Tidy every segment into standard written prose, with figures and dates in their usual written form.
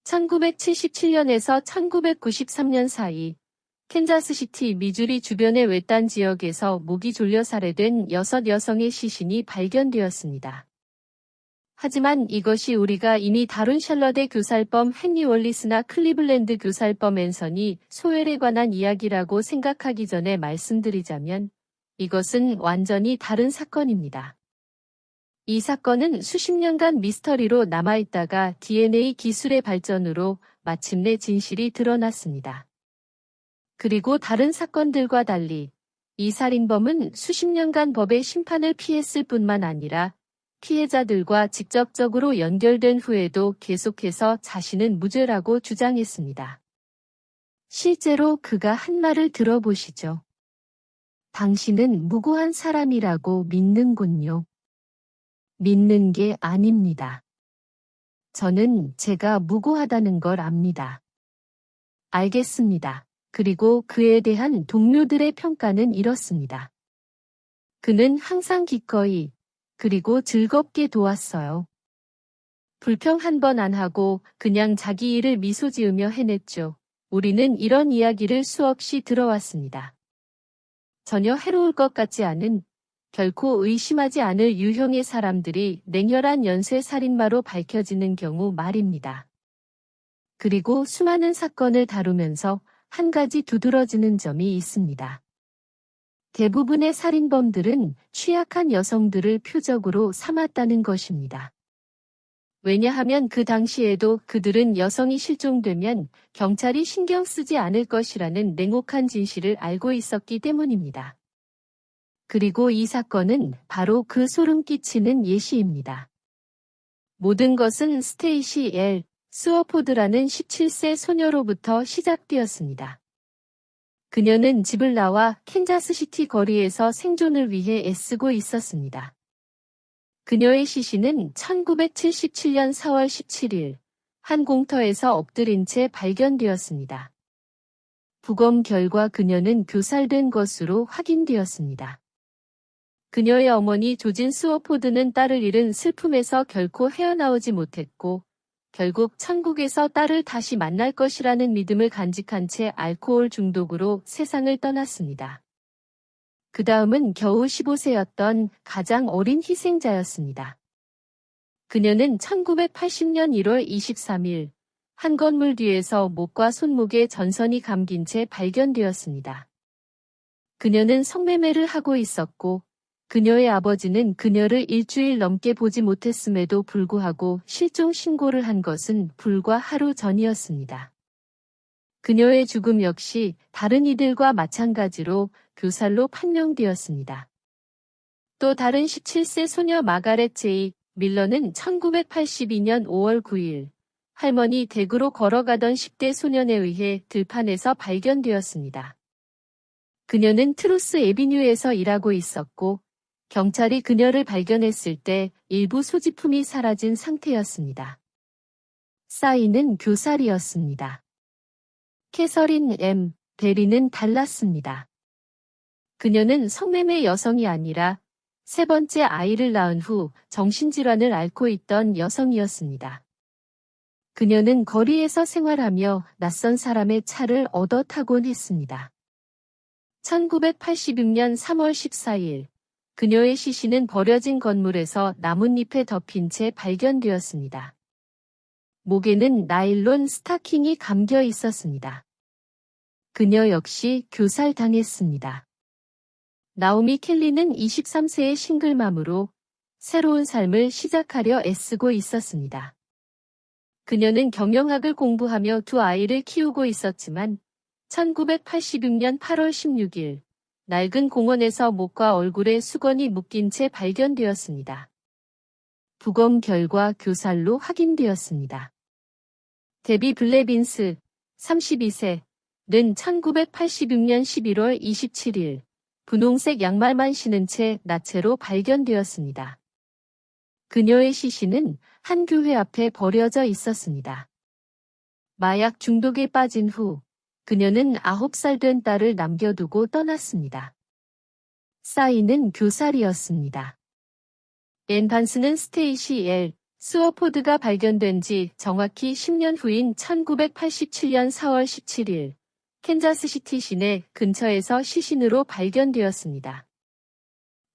1977년에서 1993년 사이 캔자스시티 미주리 주변의 외딴 지역에서 목이 졸려 살해된 6여성의 시신이 발견되었습니다. 하지만 이것이 우리가 이미 다룬 샬럿의 교살범 헨리 월리스나 클리블랜드 교살범 앤서니 소웰에 관한 이야기라고 생각하기 전에 말씀드리자면 이것은 완전히 다른 사건입니다. 이 사건은 수십 년간 미스터리로 남아있다가 DNA 기술의 발전으로 마침내 진실이 드러났습니다. 그리고 다른 사건들과 달리 이 살인범은 수십 년간 법의 심판을 피했을 뿐만 아니라 피해자들과 직접적으로 연결된 후에도 계속해서 자신은 무죄라고 주장했습니다. 실제로 그가 한 말을 들어보시죠. 당신은 무고한 사람이라고 믿는군요. 믿는 게 아닙니다. 저는 제가 무고하다는 걸 압니다. 알겠습니다. 그리고 그에 대한 동료들의 평가는 이렇습니다. 그는 항상 기꺼이 그리고 즐겁게 도왔어요. 불평 한 번 안 하고 그냥 자기 일을 미소 지으며 해냈죠. 우리는 이런 이야기를 수없이 들어왔습니다. 전혀 해로울 것 같지 않은, 결코 의심하지 않을 유형의 사람들이 냉혈한 연쇄살인마로 밝혀지는 경우 말입니다. 그리고 수많은 사건을 다루면서 한 가지 두드러지는 점이 있습니다. 대부분의 살인범들은 취약한 여성들을 표적으로 삼았다는 것입니다. 왜냐하면 그 당시에도 그들은 여성이 실종되면 경찰이 신경 쓰지 않을 것이라는 냉혹한 진실을 알고 있었기 때문입니다. 그리고 이 사건은 바로 그 소름 끼치는 예시입니다. 모든 것은 스테이시 L. 스워포드라는 17세 소녀로부터 시작되었습니다. 그녀는 집을 나와 캔자스시티 거리에서 생존을 위해 애쓰고 있었습니다. 그녀의 시신은 1977년 4월 17일 한 공터에서 엎드린 채 발견되었습니다. 부검 결과 그녀는 교살된 것으로 확인되었습니다. 그녀의 어머니 조진 스워포드는 딸을 잃은 슬픔에서 결코 헤어나오지 못했고 결국 천국에서 딸을 다시 만날 것이라는 믿음을 간직한 채 알코올 중독으로 세상을 떠났습니다. 그 다음은 겨우 15세였던 가장 어린 희생자였습니다. 그녀는 1980년 1월 23일 한 건물 뒤에서 목과 손목에 전선이 감긴 채 발견되었습니다. 그녀는 성매매를 하고 있었고 그녀의 아버지는 그녀를 일주일 넘게 보지 못했음에도 불구하고 실종 신고를 한 것은 불과 하루 전이었습니다. 그녀의 죽음 역시 다른 이들과 마찬가지로 교살로 판명되었습니다. 또 다른 17세 소녀 마가렛 제이 밀러는 1982년 5월 9일 할머니 댁으로 걸어가던 10대 소년에 의해 들판에서 발견되었습니다. 그녀는 트루스 애비뉴에서 일하고 있었고 경찰이 그녀를 발견했을 때 일부 소지품이 사라진 상태였습니다. 사인은 교살이었습니다. 캐서린 M. 베리는 달랐습니다. 그녀는 성매매 여성이 아니라 세 번째 아이를 낳은 후 정신질환을 앓고 있던 여성이었습니다. 그녀는 거리에서 생활하며 낯선 사람의 차를 얻어 타곤 했습니다. 1986년 3월 14일 그녀의 시신은 버려진 건물에서 나뭇잎에 덮인 채 발견되었습니다. 목에는 나일론 스타킹이 감겨 있었습니다. 그녀 역시 교살당했습니다. 나오미 켈리는 23세의 싱글맘으로 새로운 삶을 시작하려 애쓰고 있었습니다. 그녀는 경영학을 공부하며 두 아이를 키우고 있었지만 1986년 8월 16일 낡은 공원에서 목과 얼굴에 수건이 묶인 채 발견되었습니다. 부검 결과 교살로 확인되었습니다. 데비 블레빈스, 32세는 1986년 11월 27일 분홍색 양말만 신은 채 나체로 발견되었습니다. 그녀의 시신은 한 교회 앞에 버려져 있었습니다. 마약 중독에 빠진 후 그녀는 9살 된 딸을 남겨두고 떠났습니다. 사인은 교살이었습니다. 앤 반스는 스테이시 L. 스워포드가 발견된 지 정확히 10년 후인 1987년 4월 17일, 캔자스시티 시내 근처에서 시신으로 발견되었습니다.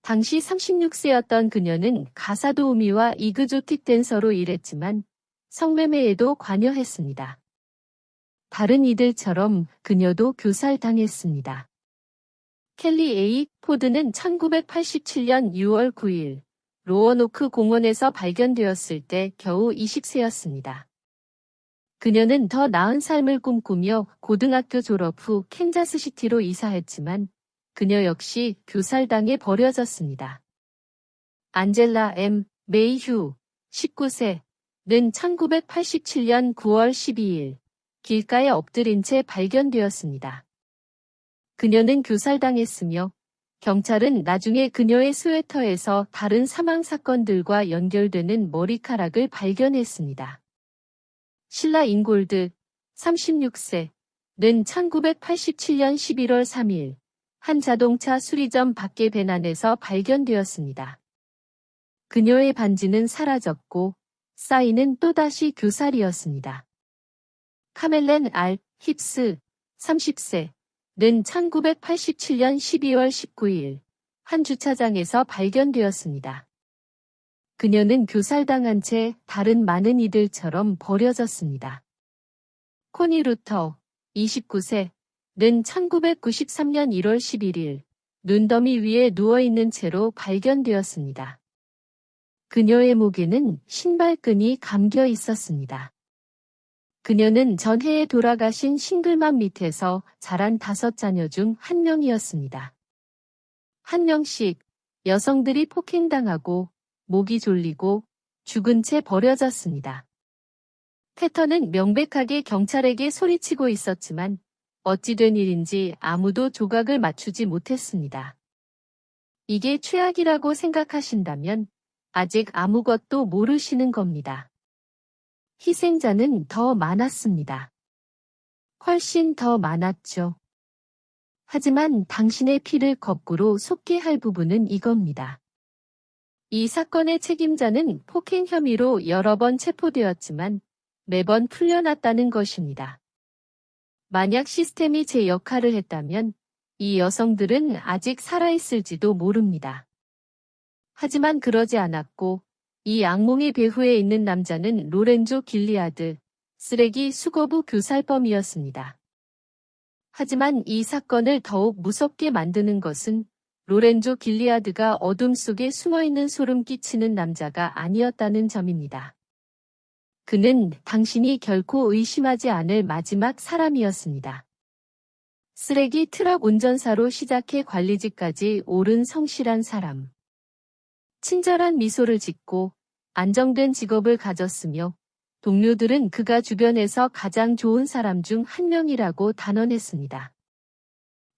당시 36세였던 그녀는 가사도우미와 이그조틱 댄서로 일했지만 성매매에도 관여했습니다. 다른 이들처럼 그녀도 교살당했습니다. 켈리 A. 포드는 1987년 6월 9일 로어노크 공원에서 발견되었을 때 겨우 20세였습니다. 그녀는 더 나은 삶을 꿈꾸며 고등학교 졸업 후 캔자스시티로 이사했지만 그녀 역시 교살당해 버려졌습니다. 안젤라 M. 메이휴, 19세는 1987년 9월 12일 길가에 엎드린 채 발견되었습니다. 그녀는 교살당했으며 경찰은 나중에 그녀의 스웨터에서 다른 사망 사건들과 연결되는 머리카락을 발견했습니다. 실라 인골드, 36세는 1987년 11월 3일 한 자동차 수리점 밖의 배난에서 발견되었습니다. 그녀의 반지는 사라졌고 사인은 또다시 교살이었습니다. 카멜렌 R. 힙스, 30세는 1987년 12월 19일 한 주차장에서 발견되었습니다. 그녀는 교살당한 채 다른 많은 이들처럼 버려졌습니다. 코니 루터, 29세는 1993년 1월 11일 눈더미 위에 누워있는 채로 발견되었습니다. 그녀의 목에는 신발끈이 감겨 있었습니다. 그녀는 전해에 돌아가신 싱글맘 밑에서 자란 5자녀 중 한 명이었습니다. 한 명씩 여성들이 폭행당하고 목이 졸리고 죽은 채 버려졌습니다. 패턴은 명백하게 경찰에게 소리치고 있었지만 어찌 된 일인지 아무도 조각을 맞추지 못했습니다. 이게 최악이라고 생각하신다면 아직 아무것도 모르시는 겁니다. 희생자는 더 많았습니다. 훨씬 더 많았죠. 하지만 당신의 피를 거꾸로 쏟게 할 부분은 이겁니다. 이 사건의 책임자는 폭행 혐의로 여러 번 체포되었지만 매번 풀려났다는 것입니다. 만약 시스템이 제 역할을 했다면 이 여성들은 아직 살아있을지도 모릅니다. 하지만 그러지 않았고 이 악몽의 배후에 있는 남자는 로렌조 길리아드, 쓰레기 수거부 교살범이었습니다. 하지만 이 사건을 더욱 무섭게 만드는 것은 로렌조 길리아드가 어둠 속에 숨어있는 소름 끼치는 남자가 아니었다는 점입니다. 그는 당신이 결코 의심하지 않을 마지막 사람이었습니다. 쓰레기 트럭 운전사로 시작해 관리직까지 오른 성실한 사람. 친절한 미소를 짓고 안정된 직업을 가졌으며 동료들은 그가 주변에서 가장 좋은 사람 중 한 명이라고 단언했습니다.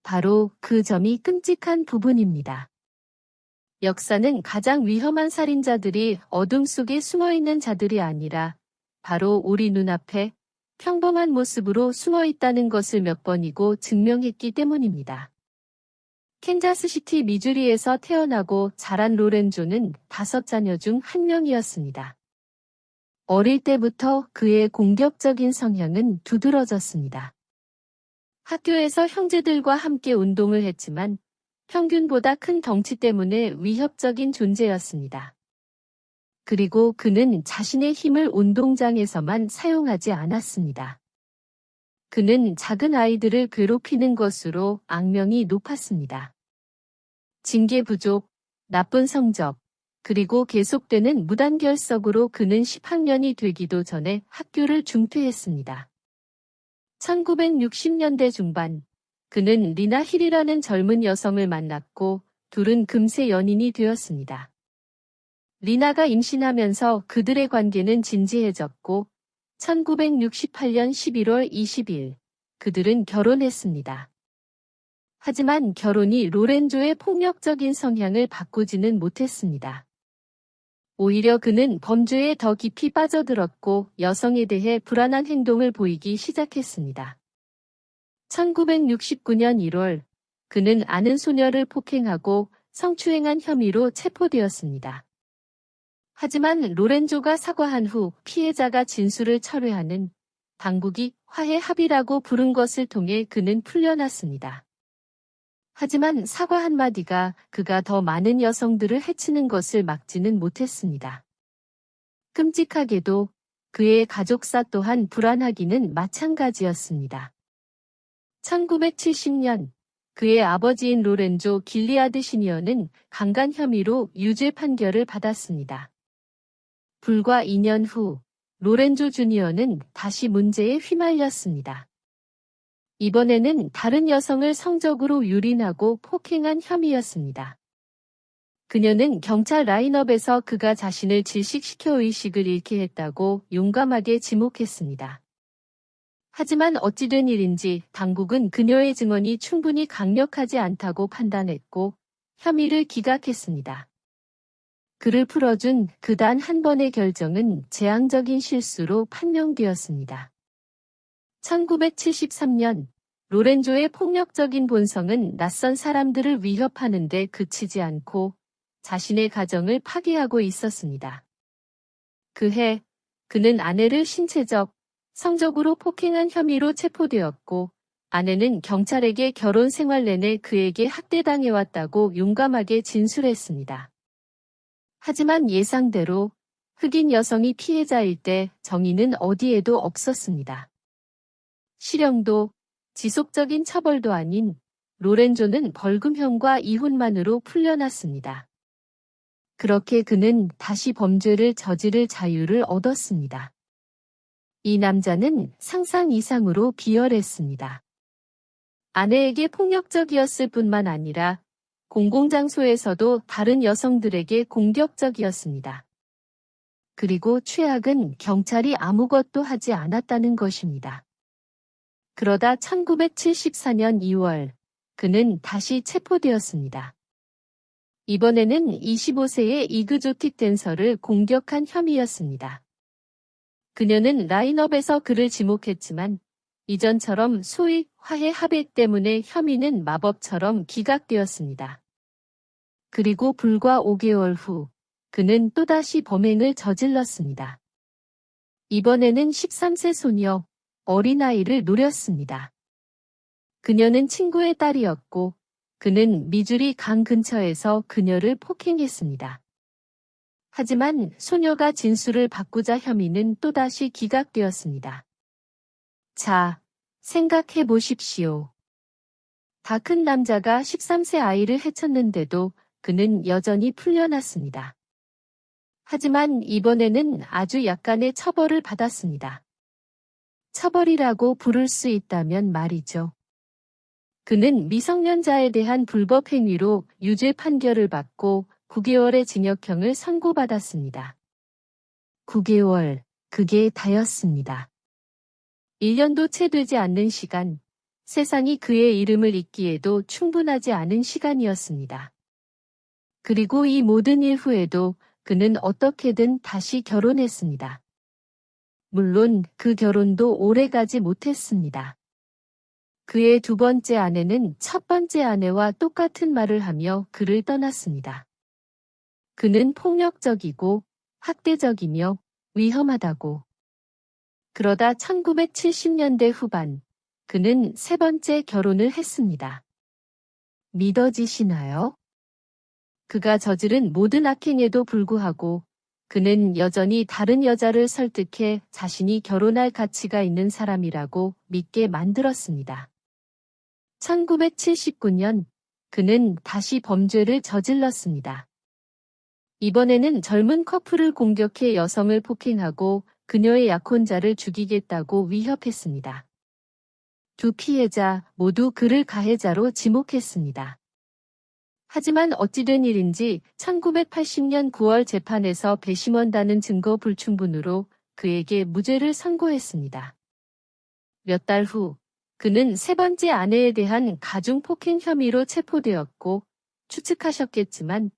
바로 그 점이 끔찍한 부분입니다. 역사는 가장 위험한 살인자들이 어둠 속에 숨어있는 자들이 아니라 바로 우리 눈앞에 평범한 모습으로 숨어있다는 것을 몇 번이고 증명했기 때문입니다. 캔자스시티 미주리에서 태어나고 자란 로렌조는 5자녀 중 한 명이었습니다. 어릴 때부터 그의 공격적인 성향은 두드러졌습니다. 학교에서 형제들과 함께 운동을 했지만 평균보다 큰 덩치 때문에 위협적인 존재였습니다. 그리고 그는 자신의 힘을 운동장에서만 사용하지 않았습니다. 그는 작은 아이들을 괴롭히는 것으로 악명이 높았습니다. 징계 부족, 나쁜 성적, 그리고 계속되는 무단결석으로 그는 10학년이 되기도 전에 학교를 중퇴했습니다. 1960년대 중반, 그는 리나 힐이라는 젊은 여성을 만났고 둘은 금세 연인이 되었습니다. 리나가 임신하면서 그들의 관계는 진지해졌고 1968년 11월 20일 그들은 결혼했습니다. 하지만 결혼이 로렌조의 폭력적인 성향을 바꾸지는 못했습니다. 오히려 그는 범죄에 더 깊이 빠져들었고 여성에 대해 불안한 행동을 보이기 시작했습니다. 1969년 1월 그는 아는 소녀를 폭행하고 성추행한 혐의로 체포되었습니다. 하지만 로렌조가 사과한 후 피해자가 진술을 철회하는 당국이 화해 합의라고 부른 것을 통해 그는 풀려났습니다. 하지만 사과 한마디가 그가 더 많은 여성들을 해치는 것을 막지는 못했습니다. 끔찍하게도 그의 가족사 또한 불안하기는 마찬가지였습니다. 1970년 그의 아버지인 로렌조 길리아드 시니어는 강간 혐의로 유죄 판결을 받았습니다. 불과 2년 후 로렌조 주니어는 다시 문제에 휘말렸습니다. 이번에는 다른 여성을 성적으로 유린하고 폭행한 혐의였습니다. 그녀는 경찰 라인업에서 그가 자신을 질식시켜 의식을 잃게 했다고 용감하게 지목했습니다. 하지만 어찌된 일인지 당국은 그녀의 증언이 충분히 강력하지 않다고 판단했고 혐의를 기각했습니다. 그를 풀어준 그 단 한 번의 결정은 재앙적인 실수로 판명되었습니다. 1973년 로렌조의 폭력적인 본성은 낯선 사람들을 위협하는 데 그치지 않고 자신의 가정을 파괴하고 있었습니다. 그해 그는 아내를 신체적, 성적으로 폭행한 혐의로 체포되었고 아내는 경찰에게 결혼 생활 내내 그에게 학대당해왔다고 용감하게 진술했습니다. 하지만 예상대로 흑인 여성이 피해자일 때 정의는 어디에도 없었습니다. 실형도 지속적인 처벌도 아닌 로렌조는 벌금형과 이혼만으로 풀려났습니다. 그렇게 그는 다시 범죄를 저지를 자유를 얻었습니다. 이 남자는 상상 이상으로 비열했습니다. 아내에게 폭력적이었을 뿐만 아니라 공공장소에서도 다른 여성들에게 공격적이었습니다. 그리고 최악은 경찰이 아무것도 하지 않았다는 것입니다. 그러다 1974년 2월 그는 다시 체포되었습니다. 이번에는 25세의 이그조틱 댄서를 공격한 혐의였습니다. 그녀는 라인업에서 그를 지목했지만 이전처럼 소위 화해 합의 때문에 혐의는 마법처럼 기각되었습니다. 그리고 불과 5개월 후 그는 또다시 범행을 저질렀습니다. 이번에는 13세 소녀, 어린아이를 노렸습니다. 그녀는 친구의 딸이었고 그는 미주리 강 근처에서 그녀를 폭행했습니다. 하지만 소녀가 진술을 바꾸자 혐의는 또다시 기각되었습니다. 자, 생각해 보십시오. 다 큰 남자가 13세 아이를 해쳤는데도 그는 여전히 풀려났습니다. 하지만 이번에는 아주 약간의 처벌을 받았습니다. 처벌이라고 부를 수 있다면 말이죠. 그는 미성년자에 대한 불법 행위로 유죄 판결을 받고 9개월의 징역형을 선고받았습니다. 9개월, 그게 다였습니다. 1년도 채 되지 않는 시간, 세상이 그의 이름을 잊기에도 충분하지 않은 시간이었습니다. 그리고 이 모든 일 후에도 그는 어떻게든 다시 결혼했습니다. 물론 그 결혼도 오래가지 못했습니다. 그의 두 번째 아내는 첫 번째 아내와 똑같은 말을 하며 그를 떠났습니다. 그는 폭력적이고 학대적이며 위험하다고. 그러다 1970년대 후반, 그는 세 번째 결혼을 했습니다. 믿어지시나요? 그가 저지른 모든 악행에도 불구하고 그는 여전히 다른 여자를 설득해 자신이 결혼할 가치가 있는 사람이라고 믿게 만들었습니다. 1979년, 그는 다시 범죄를 저질렀습니다. 이번에는 젊은 커플을 공격해 여성을 폭행하고 그녀의 약혼자를 죽이겠다고 위협했습니다. 두 피해자 모두 그를 가해자로 지목했습니다. 하지만 어찌된 일인지 1980년 9월 재판에서 배심원단은 증거 불충분으로 그에게 무죄를 선고했습니다. 몇 달 후, 그는 세 번째 아내에 대한 가중폭행 혐의로 체포되었고 추측하셨겠지만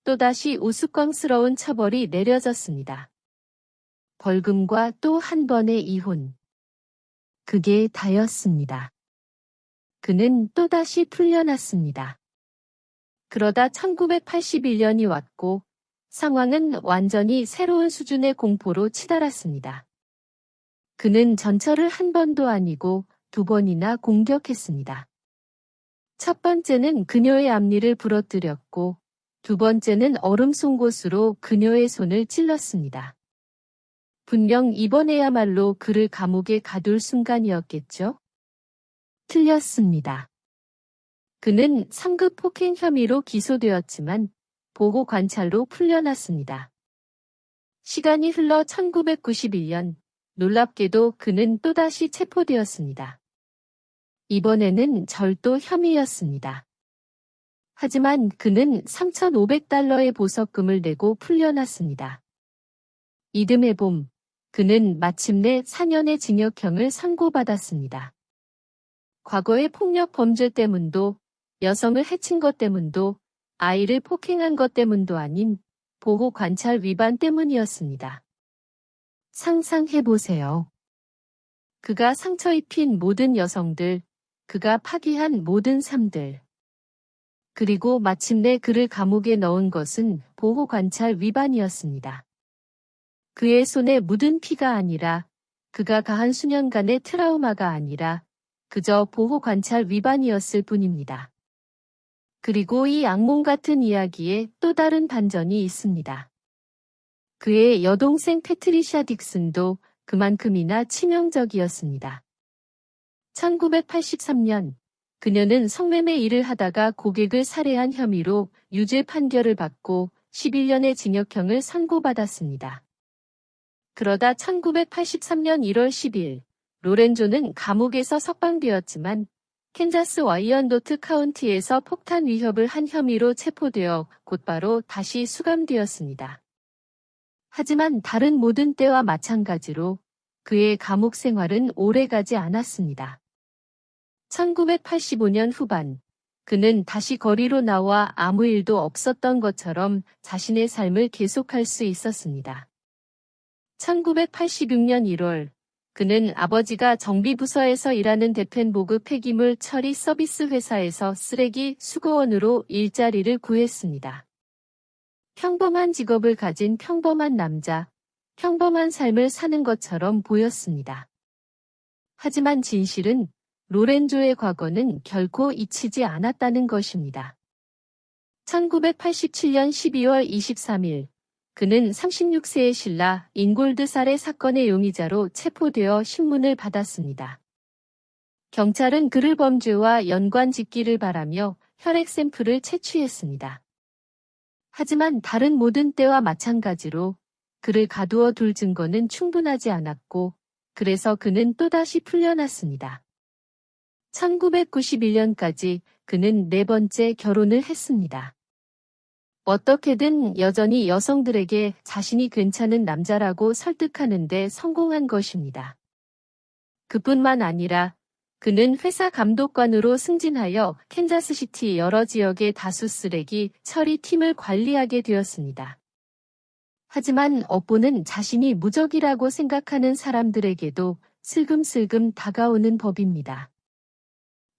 또다시 우스꽝스러운 처벌이 내려졌습니다. 벌금과 또 한 번의 이혼. 그게 다였습니다. 그는 또다시 풀려났습니다. 그러다 1981년이 왔고 상황은 완전히 새로운 수준의 공포로 치달았습니다. 그는 전철을 한 번도 아니고 2번이나 공격했습니다. 첫 번째는 그녀의 앞니를 부러뜨렸고 2번째는 얼음 송곳으로 그녀의 손을 찔렀습니다. 분명 이번에야말로 그를 감옥에 가둘 순간이었겠죠? 틀렸습니다. 그는 상급 폭행 혐의로 기소되었지만 보호 관찰로 풀려났습니다. 시간이 흘러 1991년, 놀랍게도 그는 또다시 체포되었습니다. 이번에는 절도 혐의였습니다. 하지만 그는 3,500달러의 보석금을 내고 풀려났습니다. 이듬해 봄, 그는 마침내 4년의 징역형을 선고받았습니다. 과거의 폭력 범죄 때문도, 여성을 해친 것 때문도, 아이를 폭행한 것 때문도 아닌 보호 관찰 위반 때문이었습니다. 상상해보세요. 그가 상처 입힌 모든 여성들, 그가 파기한 모든 삶들. 그리고 마침내 그를 감옥에 넣은 것은 보호 관찰 위반이었습니다. 그의 손에 묻은 피가 아니라, 그가 가한 수년간의 트라우마가 아니라 그저 보호 관찰 위반이었을 뿐입니다. 그리고 이 악몽 같은 이야기에 또 다른 반전이 있습니다. 그의 여동생 패트리샤 딕슨도 그만큼이나 치명적이었습니다. 1983년, 그녀는 성매매 일을 하다가 고객을 살해한 혐의로 유죄 판결을 받고 11년의 징역형을 선고받았습니다. 그러다 1983년 1월 10일, 로렌조는 감옥에서 석방되었지만 캔자스 와이언도트 카운티에서 폭탄 위협을 한 혐의로 체포되어 곧바로 다시 수감되었습니다. 하지만 다른 모든 때와 마찬가지로 그의 감옥 생활은 오래가지 않았습니다. 1985년 후반, 그는 다시 거리로 나와 아무 일도 없었던 것처럼 자신의 삶을 계속할 수 있었습니다. 1986년 1월, 그는 아버지가 정비부서에서 일하는 데펜보그 폐기물 처리 서비스 회사에서 쓰레기 수거원으로 일자리를 구했습니다. 평범한 직업을 가진 평범한 남자, 평범한 삶을 사는 것처럼 보였습니다. 하지만 진실은 로렌조의 과거는 결코 잊히지 않았다는 것입니다. 1987년 12월 23일, 그는 36세의 신라 인골드 살해 사건의 용의자로 체포되어 신문을 받았습니다. 경찰은 그를 범죄와 연관짓기를 바라며 혈액 샘플을 채취했습니다. 하지만 다른 모든 때와 마찬가지로 그를 가두어 둘 증거는 충분하지 않았고, 그래서 그는 또다시 풀려났습니다. 1991년까지 그는 4번째 결혼을 했습니다. 어떻게든 여전히 여성들에게 자신이 괜찮은 남자라고 설득하는 데 성공한 것입니다. 그뿐만 아니라 그는 회사 감독관으로 승진하여 캔자스시티 여러 지역의 다수 쓰레기 처리 팀을 관리하게 되었습니다. 하지만 업보는 자신이 무적이라고 생각하는 사람들에게도 슬금슬금 다가오는 법입니다.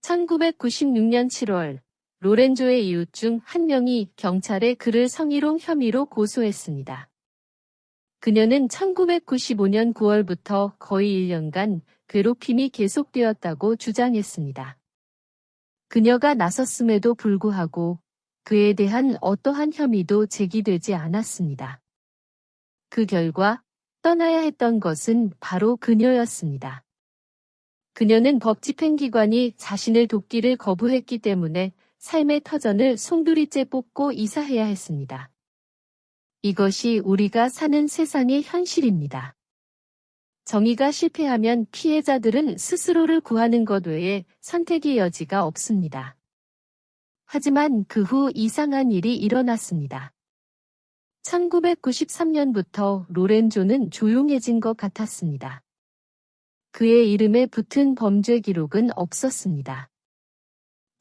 1996년 7월, 로렌조의 이웃 중 한 명이 경찰에 그를 성희롱 혐의로 고소했습니다. 그녀는 1995년 9월부터 거의 1년간 괴롭힘이 계속되었다고 주장했습니다. 그녀가 나섰음에도 불구하고 그에 대한 어떠한 혐의도 제기되지 않았습니다. 그 결과 떠나야 했던 것은 바로 그녀였습니다. 그녀는 법 집행기관이 자신을 돕기를 거부했기 때문에 삶의 터전을 송두리째 뽑고 이사해야 했습니다. 이것이 우리가 사는 세상의 현실입니다. 정의가 실패하면 피해자들은 스스로를 구하는 것 외에 선택의 여지가 없습니다. 하지만 그 후 이상한 일이 일어났습니다. 1993년부터 로렌조는 조용해진 것 같았습니다. 그의 이름에 붙은 범죄 기록은 없었습니다.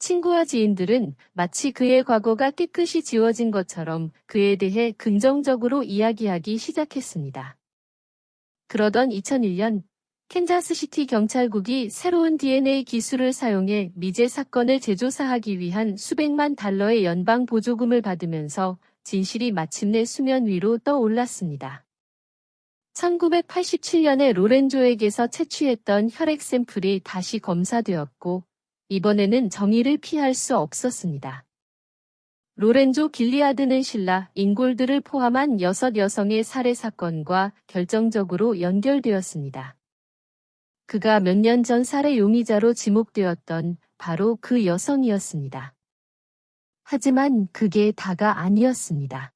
친구와 지인들은 마치 그의 과거가 깨끗이 지워진 것처럼 그에 대해 긍정적으로 이야기하기 시작했습니다. 그러던 2001년 캔자스시티 경찰국이 새로운 DNA 기술을 사용해 미제 사건을 재조사하기 위한 수백만 달러의 연방 보조금을 받으면서 진실이 마침내 수면 위로 떠올랐습니다. 1987년에 로렌조에게서 채취했던 혈액 샘플이 다시 검사되었고 이번에는 정의를 피할 수 없었습니다. 로렌조 길리아드는 신라 인골드를 포함한 6여성의 살해 사건과 결정적으로 연결되었습니다. 그가 몇 년 전 살해 용의자로 지목되었던 바로 그 여성이었습니다. 하지만 그게 다가 아니었습니다.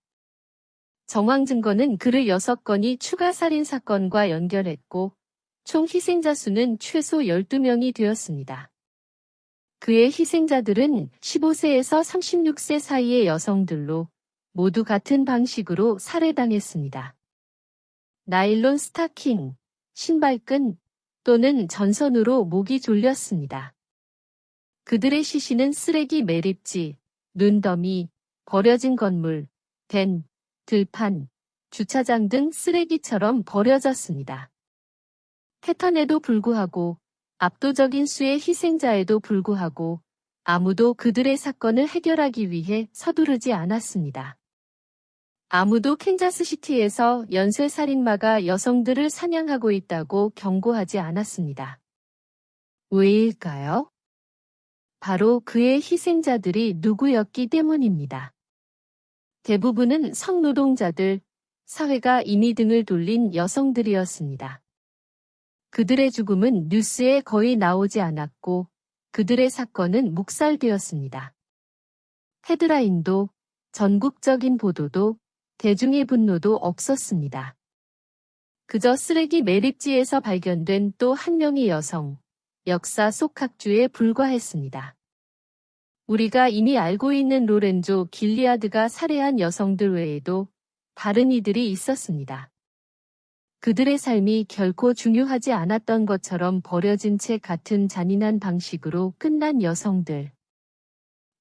정황 증거는 그를 6건이 추가 살인 사건과 연결했고 총 희생자 수는 최소 12명이 되었습니다. 그의 희생자들은 15세에서 36세 사이의 여성들로 모두 같은 방식으로 살해당했습니다. 나일론 스타킹, 신발끈 또는 전선으로 목이 졸렸습니다. 그들의 시신은 쓰레기 매립지, 눈더미, 버려진 건물, 밴, 들판, 주차장 등 쓰레기처럼 버려졌습니다. 패턴에도 불구하고 압도적인 수의 희생자에도 불구하고 아무도 그들의 사건을 해결하기 위해 서두르지 않았습니다. 아무도 캔자스시티에서 연쇄살인마가 여성들을 사냥하고 있다고 경고하지 않았습니다. 왜일까요? 바로 그의 희생자들이 누구였기 때문입니다. 대부분은 성노동자들, 사회가 이미 등을 돌린 여성들이었습니다. 그들의 죽음은 뉴스에 거의 나오지 않았고 그들의 사건은 묵살되었습니다. 헤드라인도, 전국적인 보도도, 대중의 분노도 없었습니다. 그저 쓰레기 매립지에서 발견된 또 한 명의 여성, 역사 속 학주에 불과했습니다. 우리가 이미 알고 있는 로렌조 길리아드가 살해한 여성들 외에도 다른 이들이 있었습니다. 그들의 삶이 결코 중요하지 않았던 것처럼 버려진 채 같은 잔인한 방식으로 끝난 여성들.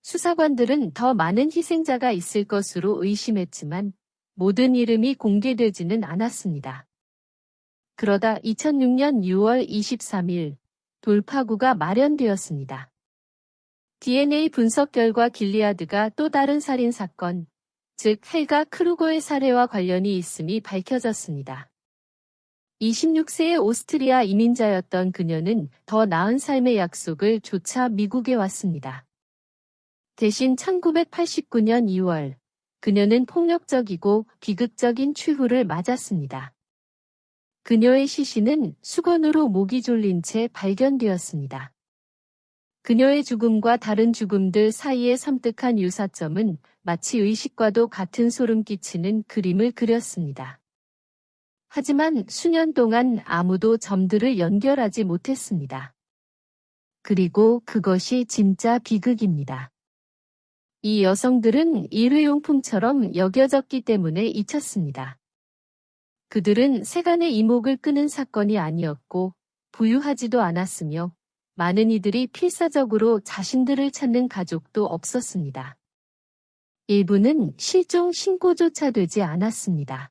수사관들은 더 많은 희생자가 있을 것으로 의심했지만 모든 이름이 공개되지는 않았습니다. 그러다 2006년 6월 23일 돌파구가 마련되었습니다. DNA 분석 결과 길리아드가 또 다른 살인 사건, 즉 헬가 크루거의 살해와 관련이 있음이 밝혀졌습니다. 26세의 오스트리아 이민자였던 그녀는 더 나은 삶의 약속을 조차 미국에 왔습니다. 대신 1989년 2월, 그녀는 폭력적이고 비극적인 최후를 맞았습니다. 그녀의 시신은 수건으로 목이 졸린 채 발견되었습니다. 그녀의 죽음과 다른 죽음들 사이의 섬뜩한 유사점은 마치 의식과도 같은 소름 끼치는 그림을 그렸습니다. 하지만 수년 동안 아무도 점들을 연결하지 못했습니다. 그리고 그것이 진짜 비극입니다. 이 여성들은 일회용품처럼 여겨졌기 때문에 잊혔습니다. 그들은 세간의 이목을 끄는 사건이 아니었고 부유하지도 않았으며 많은 이들이 필사적으로 자신들을 찾는 가족도 없었습니다. 일부는 실종 신고조차 되지 않았습니다.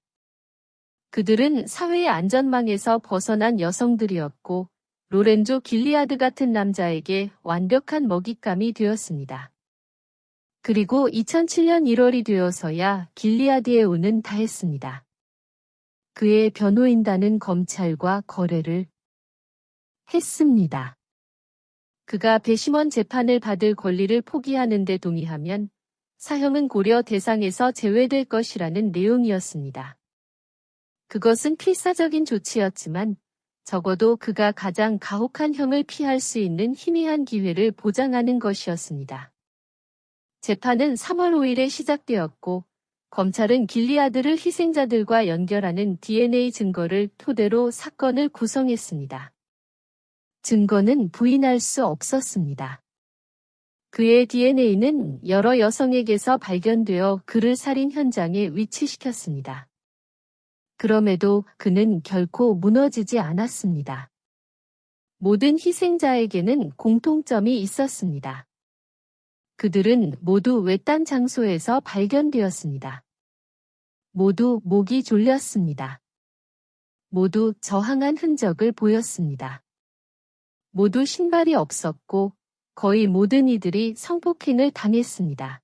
그들은 사회의 안전망에서 벗어난 여성들이었고 로렌조 길리아드 같은 남자에게 완벽한 먹잇감이 되었습니다. 그리고 2007년 1월이 되어서야 길리아드의 운은 다했습니다. 그의 변호인단은 검찰과 거래를 했습니다. 그가 배심원 재판을 받을 권리를 포기하는 데 동의하면 사형은 고려 대상에서 제외될 것이라는 내용이었습니다. 그것은 필사적인 조치였지만 적어도 그가 가장 가혹한 형을 피할 수 있는 희미한 기회를 보장하는 것이었습니다. 재판은 3월 5일에 시작되었고 검찰은 길리아드를 희생자들과 연결하는 DNA 증거를 토대로 사건을 구성했습니다. 증거는 부인할 수 없었습니다. 그의 DNA는 여러 여성에게서 발견되어 그를 살인 현장에 위치시켰습니다. 그럼에도 그는 결코 무너지지 않았습니다. 모든 희생자에게는 공통점이 있었습니다. 그들은 모두 외딴 장소에서 발견되었습니다. 모두 목이 졸렸습니다. 모두 저항한 흔적을 보였습니다. 모두 신발이 없었고 거의 모든 이들이 성폭행을 당했습니다.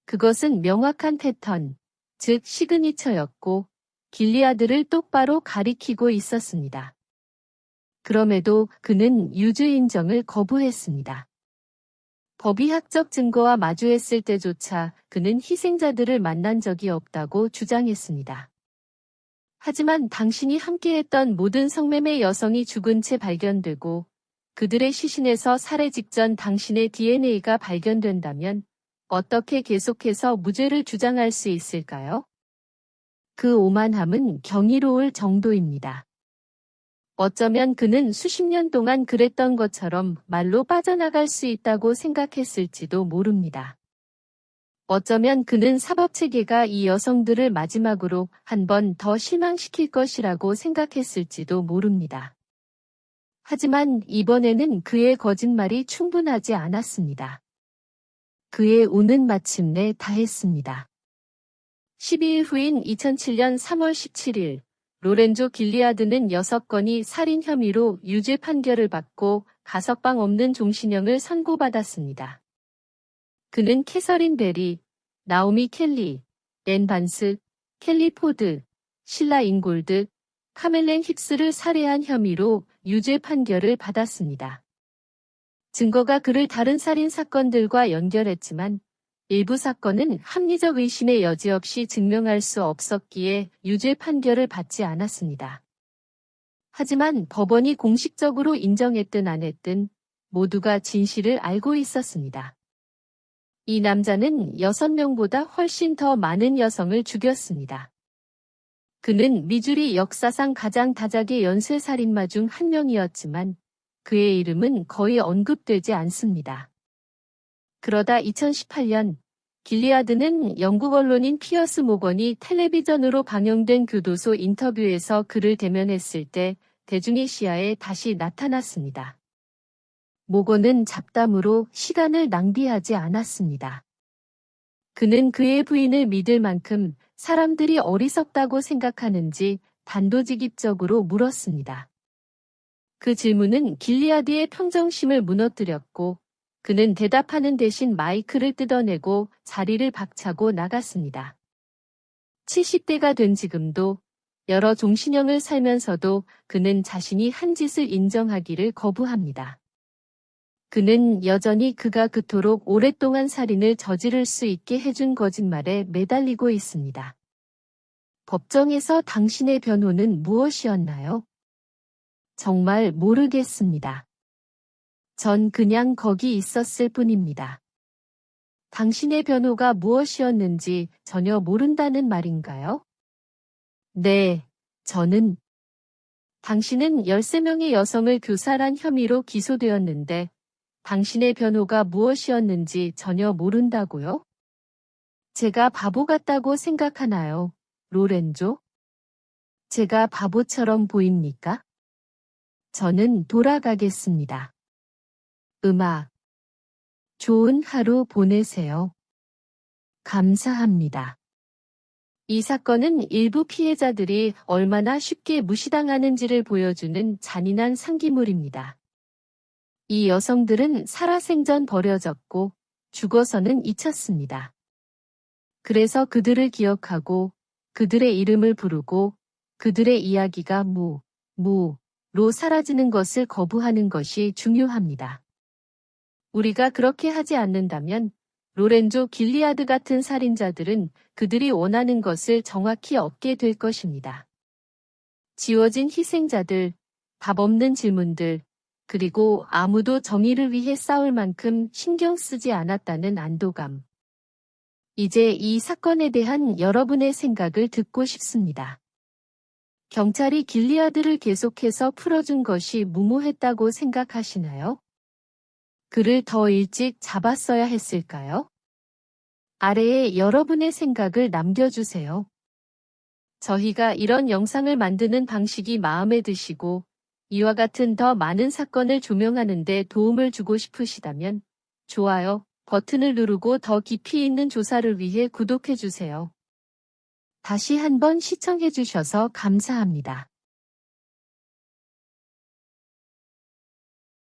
그것은 명확한 패턴, 즉 시그니처였고 길리아드를 똑바로 가리키고 있었습니다. 그럼에도 그는 유죄 인정을 거부했습니다. 법의학적 증거와 마주했을 때조차 그는 희생자들을 만난 적이 없다고 주장했습니다. 하지만 당신이 함께했던 모든 성매매 여성이 죽은 채 발견되고 그들의 시신에서 살해 직전 당신의 DNA가 발견된다면 어떻게 계속해서 무죄를 주장할 수 있을까요? 그 오만함은 경이로울 정도입니다. 어쩌면 그는 수십 년 동안 그랬던 것처럼 말로 빠져나갈 수 있다고 생각했을지도 모릅니다. 어쩌면 그는 사법체계가 이 여성들을 마지막으로 한 번 더 실망시킬 것이라고 생각했을지도 모릅니다. 하지만 이번에는 그의 거짓말이 충분하지 않았습니다. 그의 운은 마침내 다했습니다. 12일 후인 2007년 3월 17일, 로렌조 길리아드는 6건의 살인 혐의로 유죄 판결을 받고 가석방 없는 종신형을 선고받았습니다. 그는 캐서린 베리, 나오미 켈리, 앤 반스, 켈리 포드, 실라 잉골드, 카멜렌 힙스를 살해한 혐의로 유죄 판결을 받았습니다. 증거가 그를 다른 살인 사건들과 연결했지만 일부 사건은 합리적 의심의 여지 없이 증명할 수 없었기에 유죄 판결을 받지 않았습니다. 하지만 법원이 공식적으로 인정했든 안 했든 모두가 진실을 알고 있었습니다. 이 남자는 6명보다 훨씬 더 많은 여성을 죽였습니다. 그는 미주리 역사상 가장 다작의 연쇄살인마 중 한 명이었지만 그의 이름은 거의 언급되지 않습니다. 그러다 2018년 길리아드는 영국 언론인 피어스 모건이 텔레비전으로 방영된 교도소 인터뷰에서 그를 대면했을 때 대중의 시야에 다시 나타났습니다. 모건은 잡담으로 시간을 낭비하지 않았습니다. 그는 그의 부인을 믿을 만큼 사람들이 어리석다고 생각하는지 단도직입적으로 물었습니다. 그 질문은 길리아드의 평정심을 무너뜨렸고 그는 대답하는 대신 마이크를 뜯어내고 자리를 박차고 나갔습니다. 70대가 된 지금도 여러 종신형을 살면서도 그는 자신이 한 짓을 인정하기를 거부합니다. 그는 여전히 그가 그토록 오랫동안 살인을 저지를 수 있게 해준 거짓말에 매달리고 있습니다. 법정에서 당신의 변호는 무엇이었나요? 정말 모르겠습니다. 전 그냥 거기 있었을 뿐입니다. 당신의 변호가 무엇이었는지 전혀 모른다는 말인가요? 네, 저는. 당신은 13명의 여성을 교살한 혐의로 기소되었는데 당신의 변호가 무엇이었는지 전혀 모른다고요? 제가 바보 같다고 생각하나요, 로렌조? 제가 바보처럼 보입니까? 저는 돌아가겠습니다. 음악. 좋은 하루 보내세요. 감사합니다. 이 사건은 일부 피해자들이 얼마나 쉽게 무시당하는지를 보여주는 잔인한 상기물입니다. 이 여성들은 살아생전 버려졌고 죽어서는 잊혔습니다. 그래서 그들을 기억하고 그들의 이름을 부르고 그들의 이야기가 로 사라지는 것을 거부하는 것이 중요합니다. 우리가 그렇게 하지 않는다면 로렌조 길리아드 같은 살인자들은 그들이 원하는 것을 정확히 얻게 될 것입니다. 지워진 희생자들, 답 없는 질문들, 그리고 아무도 정의를 위해 싸울 만큼 신경 쓰지 않았다는 안도감. 이제 이 사건에 대한 여러분의 생각을 듣고 싶습니다. 경찰이 길리아드를 계속해서 풀어준 것이 무모했다고 생각하시나요? 그를 더 일찍 잡았어야 했을까요? 아래에 여러분의 생각을 남겨주세요. 저희가 이런 영상을 만드는 방식이 마음에 드시고 이와 같은 더 많은 사건을 조명하는 데 도움을 주고 싶으시다면 좋아요 버튼을 누르고 더 깊이 있는 조사를 위해 구독해주세요. 다시 한번 시청해주셔서 감사합니다.